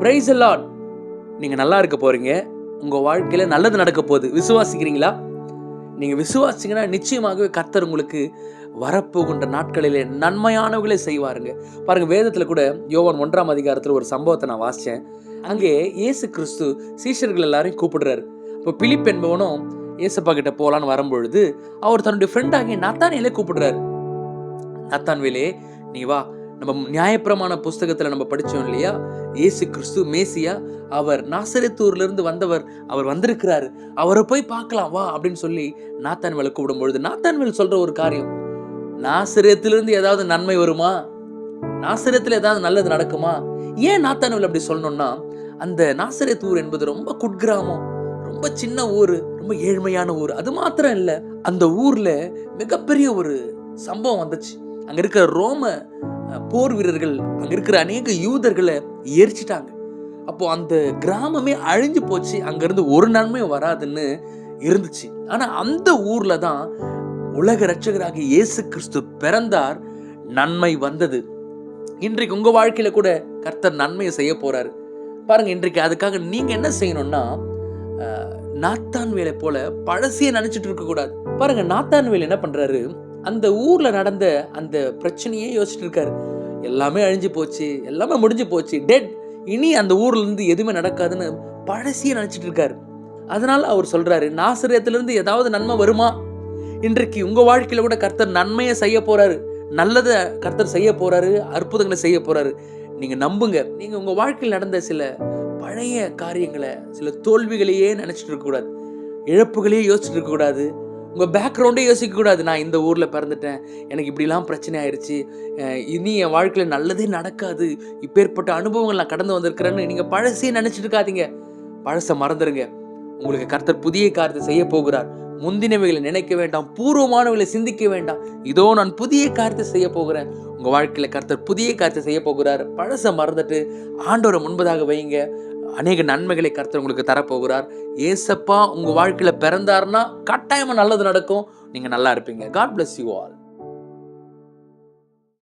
Praise the Lord. நீங்க நல்லா இருக்க போறீங்க. உங்க வாழ்க்கையில நல்லது நடக்க போகுது. விசுவாசிக்கிறீங்களா? நீங்க விசுவாசிங்கன்னா நிச்சயமாகவே கர்த்தர் உங்களுக்கு வரப்போகின்ற நாட்களிலே நன்மையானவர்களே செய்வாருங்க. பாருங்க, வேதத்துல கூட யோவான் 1ஆம் அதிகாரத்துல ஒரு சம்பவத்தை நான் வாசிச்சேன். அங்கே இயேசு கிறிஸ்து சீஷர்கள் எல்லாரையும் கூப்பிடுறாரு. இப்போ பிலிப் என்பவனும் இயேசப்பா கிட்ட போலான்னு வரும்பொழுது அவர் தன்னுடைய ஃப்ரெண்ட் ஆகிய நத்தானியேலை கூப்பிடுறாரு. நத்தான்வேலே, நீ வா, நம்ம நியாயப்பிரமாண புஸ்தகத்துல நம்ம படிச்சோம் இல்லையா, இயேசு கிறிஸ்து மேசியா, அவர் நாசரேத்தூர்ல இருந்து வந்தவர், அவர் வந்திருக்கிறாரு, அவரை போய் பார்க்கலாம் வா அப்படின்னு சொல்லி நாத்தான்வேலை கூப்பிடும்பொழுது நாத்தான்வேல் சொல்ற ஒரு காரியம், நாசரேத்திலிருந்து ஏதாவது நன்மை வருமா? நாசரேத்துல ஏதாவது நல்லது நடக்குமா? ஏன் நாத்தான்வேல் அப்படி சொல்லணும்னா, அந்த நாசரேத் ஊர் என்பது ரொம்ப குட்கிராமம், ரொம்ப சின்ன ஊரு, ரொம்ப ஏழ்மையான ஊர். அது மாத்திரம் இல்ல, அந்த ஊர்ல மிகப்பெரிய ஒரு சம்பவம் வந்துச்சு. அங்க இருக்கிற ரோம போர் வீரர்கள் அங்க இருக்கிற அநேக யூதர்களை எரிச்சிட்டாங்க. அப்போ அந்த கிராமமே அழிஞ்சு போச்சு. அங்க இருந்து ஒரு நன்மையும் வராதுன்னு இருந்துச்சு. ஆனா அந்த ஊர்ல தான் உலக இரட்சகராகிய இயேசு கிறிஸ்து பிறந்தார். நன்மை வந்தது. இன்றைக்கு உங்க வாழ்க்கையில கூட கர்த்தர் நன்மையை செய்ய போறாரு. பாருங்க, இன்றைக்கு அதுக்காக நீங்க என்ன செய்யணும்னா, நாத்தான்வேலை போல பழசையே நினைச்சிட்டு இருக்க கூடாது. பாருங்க, நாத்தான்வேல் என்ன பண்றாரு, அந்த ஊர்ல நடந்த அந்த பிரச்சனையே யோசிச்சுட்டு இருக்காரு. எல்லாமே அழிஞ்சு போச்சு, எல்லாமே முடிஞ்சு போச்சு, டெட், இனி அந்த ஊர்ல இருந்து எதுவுமே நடக்காதுன்னு பழசையே நினைச்சிட்டு இருக்காரு. அதனால அவர் சொல்றாரு, நாசரேத்துல இருந்து ஏதாவது நன்மை வருமா? இன்றைக்கு உங்க வாழ்க்கையில கூட கர்த்தர் நன்மையை செய்ய போறாரு. நல்லதை கர்த்தர் செய்ய போறாரு. அற்புதங்களை செய்ய போறாரு. நீங்க நம்புங்க. நீங்க உங்க வாழ்க்கையில் நடந்த சில பழைய காரியங்களை, சில தோல்விகளையே நினைச்சிட்டு இருக்க கூடாது. இழப்புகளையே யோசிச்சுட்டு இருக்க கூடாது. உங்க பேக்ரவுண்டே யோசிக்க கூடாது. நான் இந்த ஊர்ல பிறந்துட்டேன், எனக்கு இப்படிலாம் பிரச்சனை ஆயிடுச்சு, இனி என் வாழ்க்கையில நல்லதே நடக்காது, இப்பேற்பட்ட அனுபவங்கள் நான் கடந்து வந்திருக்கிறேன்னு நீங்க பழசே நினைச்சிட்டு இருக்காதீங்க. பழச மறந்துருங்க. உங்களுக்கு கர்த்தர் புதிய காரியத்தை செய்ய போகிறார். முந்தினவைகளை நினைக்க வேண்டாம், பூர்வமானவைகளை சிந்திக்க வேண்டாம். இதோ நான் புதிய காரியத்தை செய்ய போகிறேன். உங்க வாழ்க்கையில கர்த்தர் புதிய காரியத்தை செய்ய போகிறார். பழச மறந்துட்டு ஆண்டவரை முன்பதாக வைங்க. அநேக நன்மைகளை கர்த்தர் உங்களுக்கு தரப்போகிறார். ஏசப்பா உங்க வாழ்க்கையில பிறந்தாருன்னா கட்டாயமா நல்லது நடக்கும். நீங்க நல்லா இருப்பீங்க. God bless you all.